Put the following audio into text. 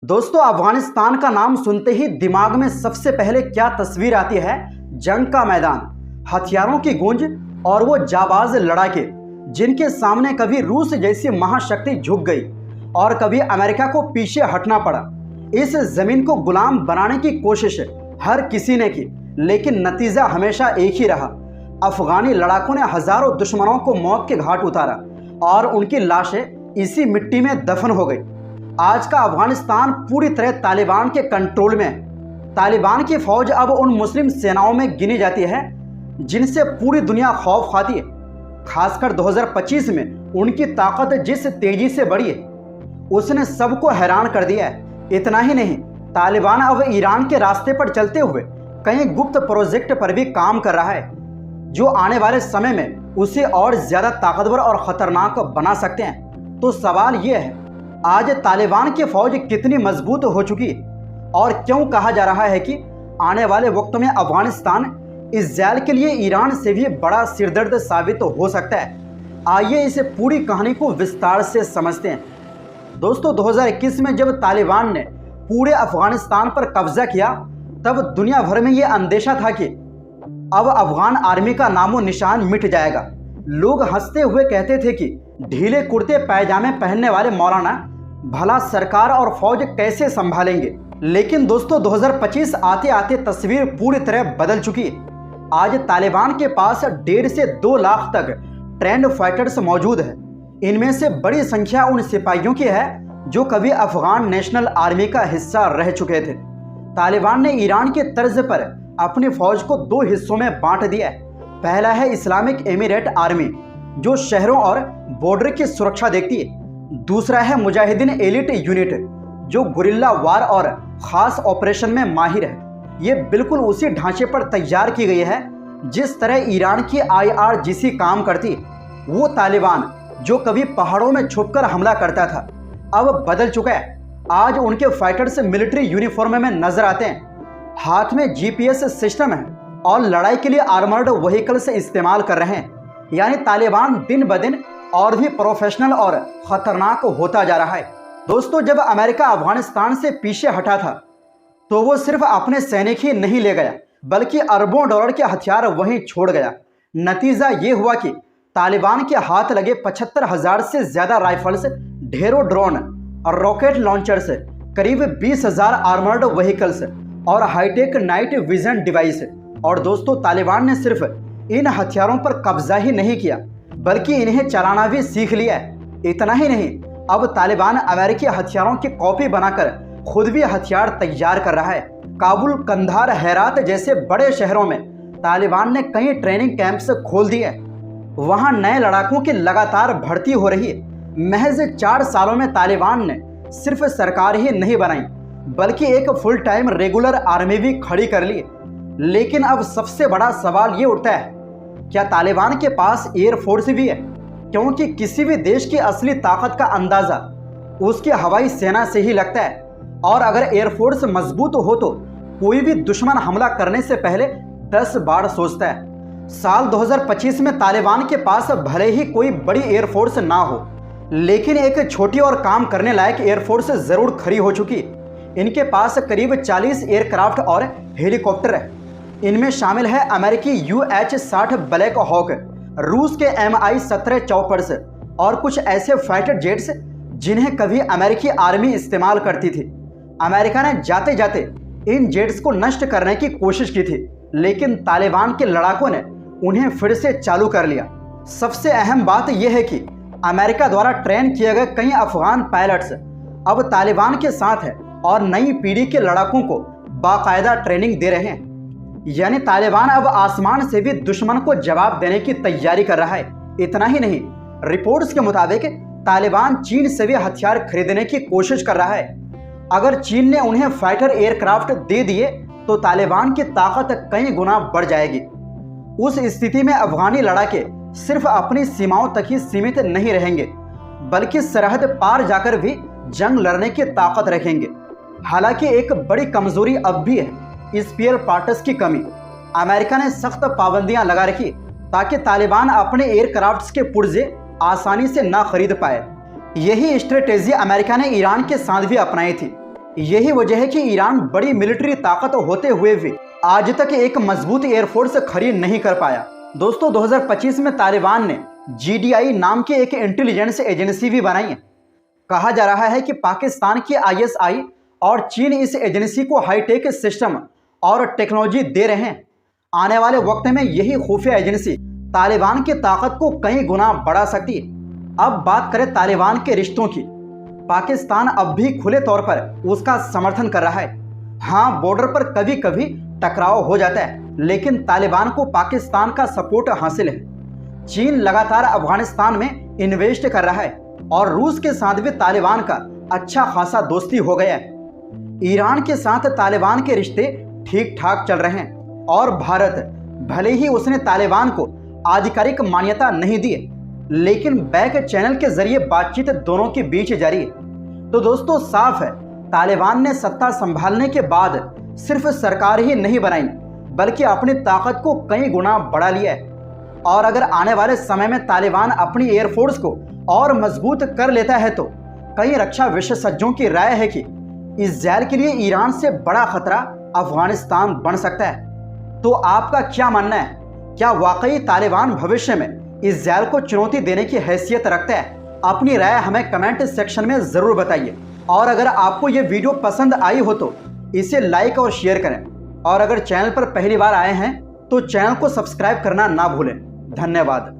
दोस्तों, अफगानिस्तान का नाम सुनते ही दिमाग में सबसे पहले क्या तस्वीर आती है? जंग का मैदान, हथियारों की गूंज और वो जाबाज लड़ाके जिनके सामने कभी रूस जैसी महाशक्ति झुक गई और कभी अमेरिका को पीछे हटना पड़ा। इस जमीन को गुलाम बनाने की कोशिश हर किसी ने की, लेकिन नतीजा हमेशा एक ही रहा। अफगानी लड़ाकों ने हजारों दुश्मनों को मौत के घाट उतारा और उनकी लाशें इसी मिट्टी में दफन हो गई। आज का अफगानिस्तान पूरी तरह तालिबान के कंट्रोल में है। तालिबान की फौज अब उन मुस्लिम सेनाओं में गिनी जाती है जिनसे पूरी दुनिया खौफ खाती है। खासकर 2025 में उनकी ताकत जिस तेजी से बढ़ी है उसने सबको हैरान कर दिया है। इतना ही नहीं, तालिबान अब ईरान के रास्ते पर चलते हुए कई गुप्त प्रोजेक्ट पर भी काम कर रहा है जो आने वाले समय में उसे और ज्यादा ताकतवर और खतरनाक बना सकते हैं। तो सवाल यह है, आज तालिबान की फौज कितनी मजबूत हो चुकी है और क्यों कहा जा रहा है कि आने वाले वक्त में अफगानिस्तान इस्राएल के लिए ईरान से भी बड़ा सिरदर्द साबित हो सकता है। आइए इस पूरी कहानी को विस्तार से समझते हैं। दोस्तों, 2021 में जब तालिबान ने पूरे अफगानिस्तान पर कब्जा किया तब दुनिया भर में यह अंदेशा था कि अब अफगान आर्मी का नामो निशान मिट जाएगा। लोग हंसते हुए कहते थे कि ढीले कुर्ते पैजामे पहनने वाले मौलाना भला सरकार और फौज कैसे संभालेंगे। लेकिन दोस्तों, 2025 आते आते तस्वीर पूरी तरह बदल चुकी है। आज तालिबान के पास 1.5 से 2 लाख तक ट्रेंड फाइटर्स मौजूद है। इनमें से बड़ी संख्या उन सिपाहियों की है जो कभी अफगान नेशनल आर्मी का हिस्सा रह चुके थे। तालिबान ने ईरान के तर्ज पर अपनी फौज को 2 हिस्सों में बांट दिया है। पहला है इस्लामिक एमिरेट आर्मी जो शहरों और बॉर्डर की सुरक्षा देखती है। दूसरा है मुजाहिदीन एलिट यूनिट जो गुरिल्ला वार और खास ऑपरेशन में माहिर है। ये बिल्कुल उसी ढांचे पर तैयार की गई है जिस तरह ईरान की IRGC काम करती है। वो तालिबान जो कभी पहाड़ों में छुपकर हमला करता था अब बदल चुका है। आज उनके फाइटर्स मिलिट्री यूनिफॉर्म में नजर आते हैं, हाथ में GPS सिस्टम है और लड़ाई के लिए आर्मर्ड व्हीकल्स इस्तेमाल कर रहे हैं। यानी तालिबान दिन ब दिन और भी प्रोफेशनल और खतरनाक होता जा रहा है। दोस्तों, जब अमेरिका अफगानिस्तान से पीछे हटा था तो वो सिर्फ अपने सैनिक ही नहीं ले गया बल्कि अरबों डॉलर के हथियार वहीं छोड़ गया। नतीजा ये हुआ कि तालिबान के हाथ लगे 75,000 से ज्यादा राइफल्स, ढेरों ड्रोन और रॉकेट लॉन्चर्स, करीब 20,000 आर्मर्ड व्हीकल्स और हाईटेक नाइट विजन डिवाइस। और दोस्तों, तालिबान ने सिर्फ इन हथियारों पर कब्जा ही नहीं किया बल्कि इन्हें चलाना भी सीख लिया है। इतना ही नहीं, अब तालिबान अमेरिकी हथियारों की कॉपी बनाकर खुद भी हथियार तैयार कर रहा है। काबुल, कंधार, हेरात जैसे बड़े शहरों में तालिबान ने कई ट्रेनिंग कैंप्स खोल दिए। वहां नए लड़ाकों की लगातार भर्ती हो रही है। महज 4 सालों में तालिबान ने सिर्फ सरकार ही नहीं बनाई बल्कि एक फुल टाइम रेगुलर आर्मी भी खड़ी कर ली। लेकिन अब सबसे बड़ा सवाल ये उठता है, क्या तालिबान के पास एयरफोर्स भी है? क्योंकि किसी भी देश की असली ताकत का अंदाजा उसकी हवाई सेना से ही लगता है। और अगर एयरफोर्स मजबूत हो तो कोई भी दुश्मन हमला करने से पहले 10 बार सोचता है। साल 2025 में तालिबान के पास भले ही कोई बड़ी एयरफोर्स ना हो, लेकिन एक छोटी और काम करने लायक एयरफोर्स जरूर खड़ी हो चुकी। इनके पास करीब 40 एयरक्राफ्ट और हेलीकॉप्टर है। इनमें शामिल है अमेरिकी UH-60 ब्लैक हॉक, रूस के Mi-17 चॉपर्स और कुछ ऐसे फाइटर जेट्स जिन्हें कभी अमेरिकी आर्मी इस्तेमाल करती थी। अमेरिका ने जाते जाते इन जेट्स को नष्ट करने की कोशिश की थी, लेकिन तालिबान के लड़ाकों ने उन्हें फिर से चालू कर लिया। सबसे अहम बात यह है कि अमेरिका द्वारा ट्रेन किए गए कई अफगान पायलट्स अब तालिबान के साथ हैं और नई पीढ़ी के लड़ाकों को बाकायदा ट्रेनिंग दे रहे हैं। यानी तालिबान अब आसमान से भी दुश्मन को जवाब देने की तैयारी कर रहा है। इतना ही नहीं, रिपोर्ट्स के मुताबिक तालिबान चीन से भी हथियार खरीदने की कोशिश कर रहा है। अगर चीन ने उन्हें फाइटर एयरक्राफ्ट दे दिए तो तालिबान की ताकत कई गुना बढ़ जाएगी। उस स्थिति में अफगानी लड़ाके सिर्फ अपनी सीमाओं तक ही सीमित नहीं रहेंगे बल्कि सरहद पार जाकर भी जंग लड़ने की ताकत रखेंगे। हालांकि एक बड़ी कमजोरी अब भी है, स्पेयर पार्ट्स की कमी। अमेरिका ने सख्त पाबंदियां लगा रखी ताकि तालिबान अपने एयरक्राफ्ट्स के पुर्जे आसानी से ना खरीद पाए। यही स्ट्रेटेजी अमेरिका ने ईरान के साथ भी अपनाई थी। यही वजह है कि ईरान बड़ी मिलिट्री ताकत होते हुए भी आज तक एक मजबूत एयरफोर्स खरीद नहीं कर पाया। दोस्तों 2025 में तालिबान ने GDI नाम की एक इंटेलिजेंस एजेंसी भी बनाई है। कहा जा रहा है कि पाकिस्तान की ISI और चीन इस एजेंसी को हाईटेक सिस्टम और टेक्नोलॉजी दे रहे हैं। आने वाले वक्त में यही खुफिया एजेंसी तालिबान की ताकत को कई गुना बढ़ा सकती है। अब बात करें तालिबान के रिश्तों की। पाकिस्तान अब भी खुले तौर पर उसका समर्थन कर रहा है। हाँ, बॉर्डर पर कभी कभी टकराव हो जाता है, लेकिन तालिबान को पाकिस्तान का सपोर्ट हासिल है। चीन लगातार अफगानिस्तान में इन्वेस्ट कर रहा है और रूस के साथ भी तालिबान का अच्छा खासा दोस्ती हो गया है। ईरान के साथ तालिबान के रिश्ते ठीक ठाक चल रहे हैं और भारत भले ही उसने तालिबान को आधिकारिक मान्यता नहीं दी है, लेकिन बैक चैनल के जरिए बातचीत दोनों के बीच जारी है। तो दोस्तों साफ है, तालिबान ने सत्ता संभालने के बाद सिर्फ सरकार ही नहीं बनाई, बल्कि अपनी ताकत को कई गुना बढ़ा लिया है। और अगर आने वाले समय में तालिबान अपनी एयरफोर्स को और मजबूत कर लेता है तो कई रक्षा विशेषज्ञों की राय है कि इस्राएल के लिए ईरान से बड़ा खतरा अफगानिस्तान बन सकता है। तो आपका क्या मानना है? क्या वाकई तालिबान भविष्य में इस्राएल को चुनौती देने की हैसियत रखता है? अपनी राय हमें कमेंट सेक्शन में ज़रूर बताइए। और अगर आपको ये वीडियो पसंद आई हो तो इसे लाइक और शेयर करें। और अगर चैनल पर पहली बार आए हैं तो चैनल को सब्सक्राइब करना ना भूलें। धन्यवाद।